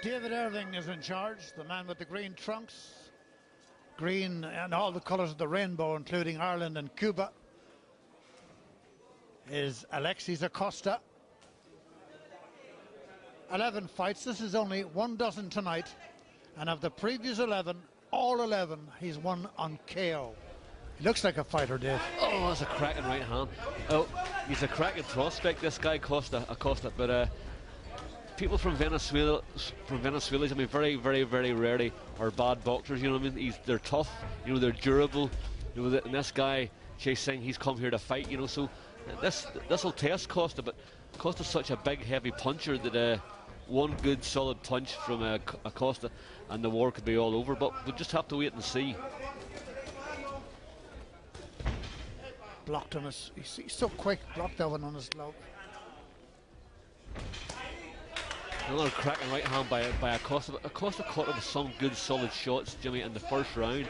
David Irving is in charge, the man with the green trunks. Green and all the colours of the rainbow, including Ireland and Cuba, is Alexei Collado. 11 fights. This is only 1 dozen tonight. And of the previous 11, all 11, he's won on KO. He looks like a fighter, Dave. Oh, that's a cracking right hand. Oh, he's a cracking prospect, this guy Acosta. But people from Venezuela, I mean, very, very, very rarely are bad boxers. You know what I mean? They're tough. You know, they're durable. You know, and this guy Chavin, he's come here to fight. You know, so this will test Costa. But Costa's such a big, heavy puncher that one good, solid punch from Acosta, and the war could be all over. But we'll just have to wait and see. Blocked on his. He's so quick. Blocked that one on his glove. Another cracking right hand by Acosta. Acosta caught him with some good solid shots, Jimmy, in the first round.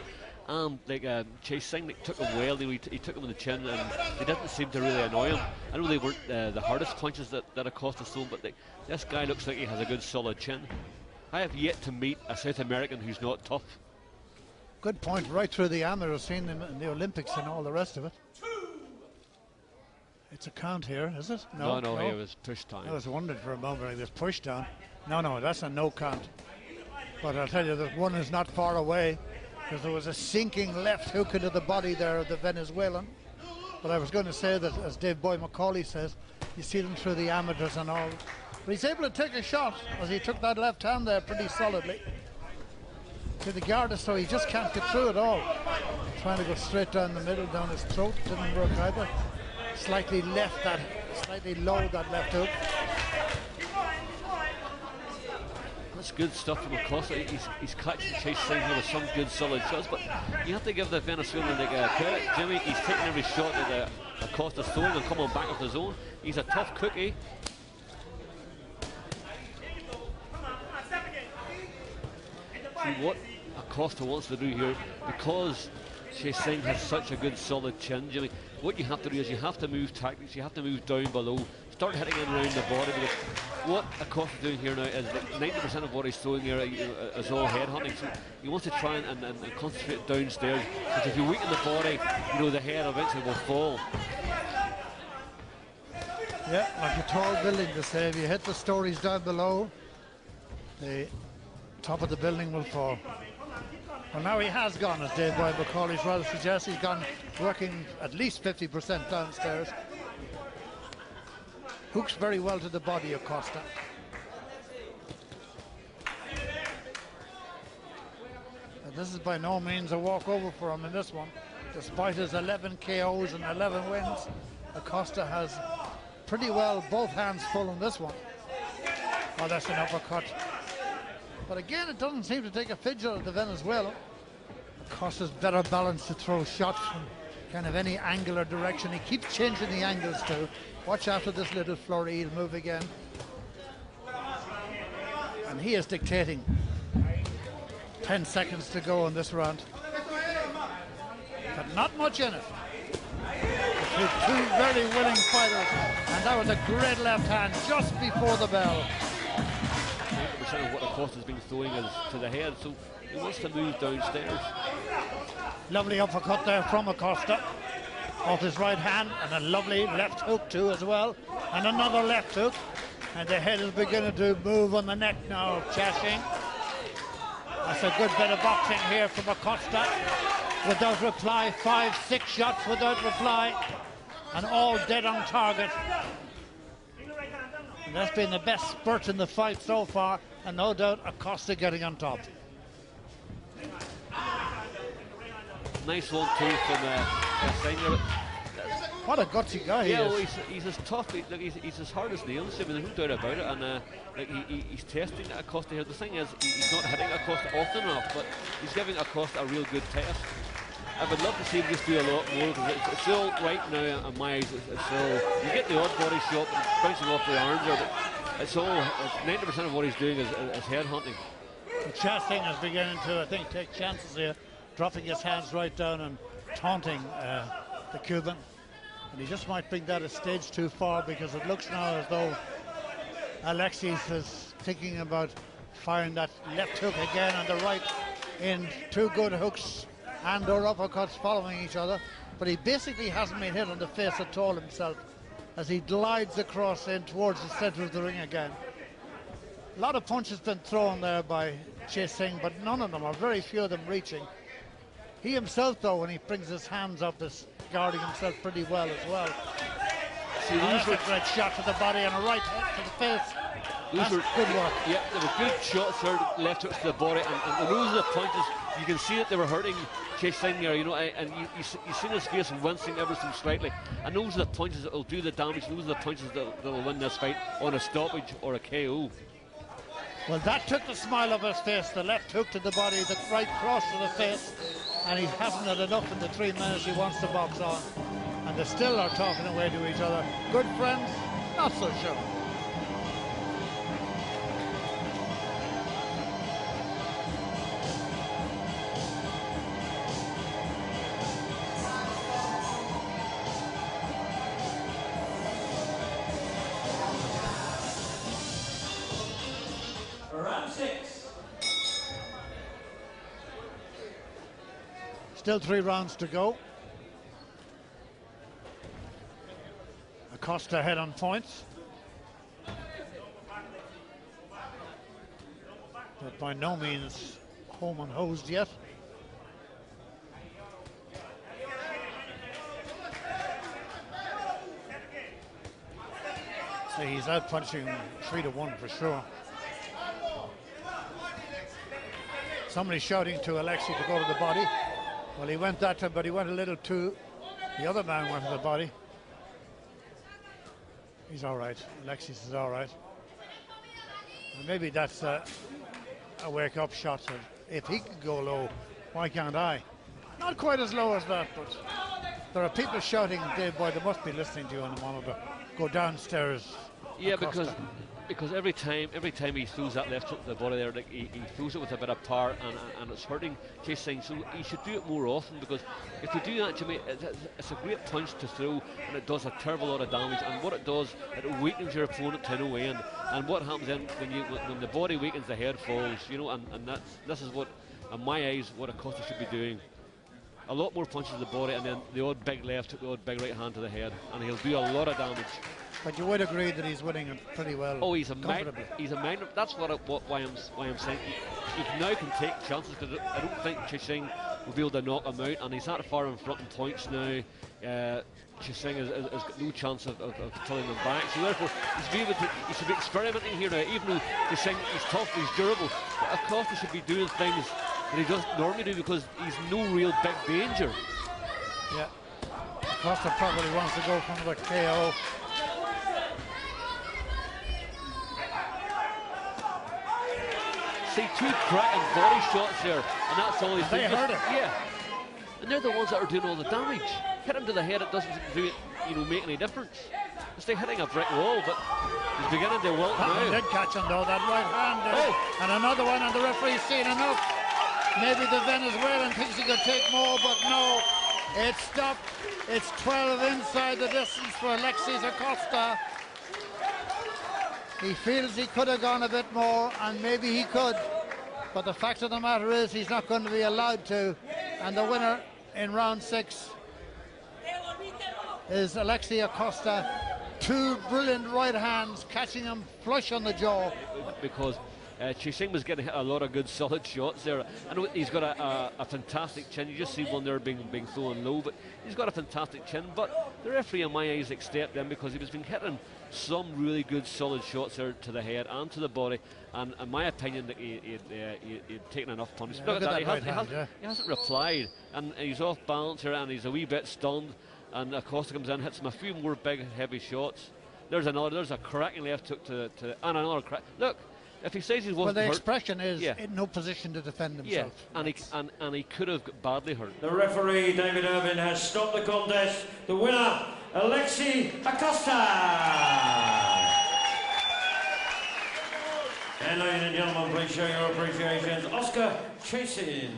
Chavin took him well. He took him in the chin, and they didn't seem to really annoy him. I know they weren't the hardest punches that Acosta's thrown, but this guy looks like he has a good solid chin. I have yet to meet a South American who's not tough. Good point, right through the amateur. I've seen them in the Olympics and all the rest of it. It's a count here, is it? No, it was push time. I was wondering for a moment, like this push down. No, that's a no count. But I'll tell you, that one is not far away, because there was a sinking left hook into the body there of the Venezuelan. But I was going to say that, as Dave Boy McCauley says, you see them through the amateurs and all. But he's able to take a shot, as he took that left hand there pretty solidly. To the guard, so he just can't get through it all. Trying to go straight down the middle, down his throat, didn't work either. Slightly low that left hook. That's good stuff from Acosta. He's catching Chavin here with some good solid shots, but you have to give the Venezuelan credit. Jimmy, he's taking every shot that Acosta's throwing and coming back off the zone. He's a tough cookie. See what Acosta wants to do here, because Chavin has such a good solid chin, Jimmy. What you have to do is you have to move tactics, you have to move down below, start hitting in around the body, because what Acosta's doing here now is that 90% of what he's throwing here is all head hunting. So he wants to try and concentrate downstairs, because if you weaken the body, you know, the head eventually will fall. Yeah, like a tall building, to say, if you hit the stories down below, the top of the building will fall. Well, now he has gone, as Dave Boy McCauley's rather suggests. He's gone working at least 50% downstairs. Hooks very well to the body of Costa. And this is by no means a walkover for him in this one. Despite his 11 KOs and 11 wins, Acosta has pretty well both hands full in this one. Oh, that's an uppercut. But again, it doesn't seem to take a fidget out of the Venezuelan. Acosta's better balanced to throw shots from kind of any angle or direction. He keeps changing the angles too. Watch after this little flurry, he'll move again. And he is dictating. 10 seconds to go in this round. But not much in it. Two very willing fighters. And that was a great left hand just before the bell. Of what Acosta's been throwing is to the head, so he wants to move downstairs. Lovely uppercut there from Acosta off his right hand, and a lovely left hook too as well, and another left hook, and the head is beginning to move on the neck now of Chavin. That's a good bit of boxing here from Acosta. Without reply, 5-6 shots without reply, and all dead on target. And that's been the best spurt in the fight so far, and no doubt Acosta getting on top. Nice one too from Senior. What a gutsy guy he is. Well, he's as tough, he's as hard as nails. I mean, there's no doubt about it. And he's testing Acosta here. The thing is, he's not hitting Acosta often enough, but he's giving Acosta a real good test. I would love to see him just do a lot more, because it's still right now in my eyes. It's still, you get the odd body shot bouncing off the arms there, but it's all 90% of what he's doing is head hunting. Chavin is beginning to, I think, take chances here, dropping his hands right down and taunting the Cuban. And he just might bring that a stage too far, because it looks now as though Alexei is thinking about firing that left hook again and the right in. Two good hooks and or uppercuts following each other, but he basically hasn't been hit on the face at all himself as he glides across in towards the center of the ring again. A lot of punches been thrown there by Chavin, but none of them, or very few of them, reaching. He himself, though, when he brings his hands up, is guarding himself pretty well as well. See, that's a great shot to the body and a right hit to the face. That's good work. Yeah, they were good shots there, left hooks to the body, and those are the punches. You can see that they were hurting Chavin there, you know, and you see his face wincing ever so slightly. And those are the punches that will do the damage. Those are the punches that will win this fight on a stoppage or a KO. Well, that took the smile off his face. The left hook to the body, the right cross to the face, and he hasn't had enough in the 3 minutes he wants to box on. And they still are talking away to each other. Good friends, not so sure. Round 6. Still 3 rounds to go. Acosta ahead on points, but by no means home and hosed yet. So he's out punching 3-1 for sure. Somebody shouting to Alexei to go to the body. Well, he went that time, but he went a little too. The other man went to the body. He's all right. Alexei is all right. And maybe that's a wake-up shot. So if he can go low, why can't I? Not quite as low as that, but there are people shouting, Dave Boy, they must be listening to you on the monitor. Go downstairs. Yeah, because every time he throws that left hook to the body there, like he throws it with a bit of power, and it's hurting Chavin. So he should do it more often, because if you do that, Jimmy, it's a great punch to throw, and it does a terrible lot of damage. And what it does, it weakens your opponent to no end. And what happens then when the body weakens, the head falls, you know. And this is what, in my eyes, what Acosta should be doing. A lot more punches to the body, and then the odd big left hook, the odd big right hand to the head, and he'll do a lot of damage. But you would agree that he's winning it pretty well. Oh, he's a magnet. He's a magnet. That's why I'm saying he now can take chances, because I don't think Chavin will be able to knock him out, and he's that far in front in points now. Chavin has got no chance of killing him back. So therefore, he should be experimenting here now. Even though Chavin is tough, he's durable, but Acosta should be doing things that he doesn't normally do, because he's no real big danger. Yeah, Acosta probably wants to go from the KO. See, 2 cracking body shots there, and that's all he's doing. They hurt him. Yeah, and they're the ones that are doing all the damage. Hit him to the head, it doesn't do it, make any difference. It's like hitting a brick wall, but he's beginning to wilt now. He did catch him though, that right hand. And another one, and the referee's seen enough. Maybe the Venezuelan thinks he could take more, but no. It's stopped. It's 12 inside the distance for Alexei Acosta. He feels he could have gone a bit more, and maybe he could. But the fact of the matter is he's not going to be allowed to. And the winner in round 6 is Alexei Acosta. 2 brilliant right hands, catching him flush on the jaw. Because Chavin was getting a lot of good solid shots there. I know he's got a fantastic chin. You just see one there being thrown low, but he's got a fantastic chin. But the referee, in my eyes, accepted him, because he was been hitting some really good solid shots there to the head and to the body. And in my opinion, that he'd taken enough punches. Yeah, Look at that, right he hasn't replied, and he's off balance here, and he's a wee bit stunned. And Acosta comes in, hits him a few more big, heavy shots. There's a cracking left hook and another crack. Look, if he says he wasn't the hurt, expression is in no position to defend himself. Yeah, and he could have got badly hurt. The referee, David Irvin, has stopped the contest. The winner, Alexei Acosta. And ladies and gentlemen, please show your appreciations, Oscar Chavin.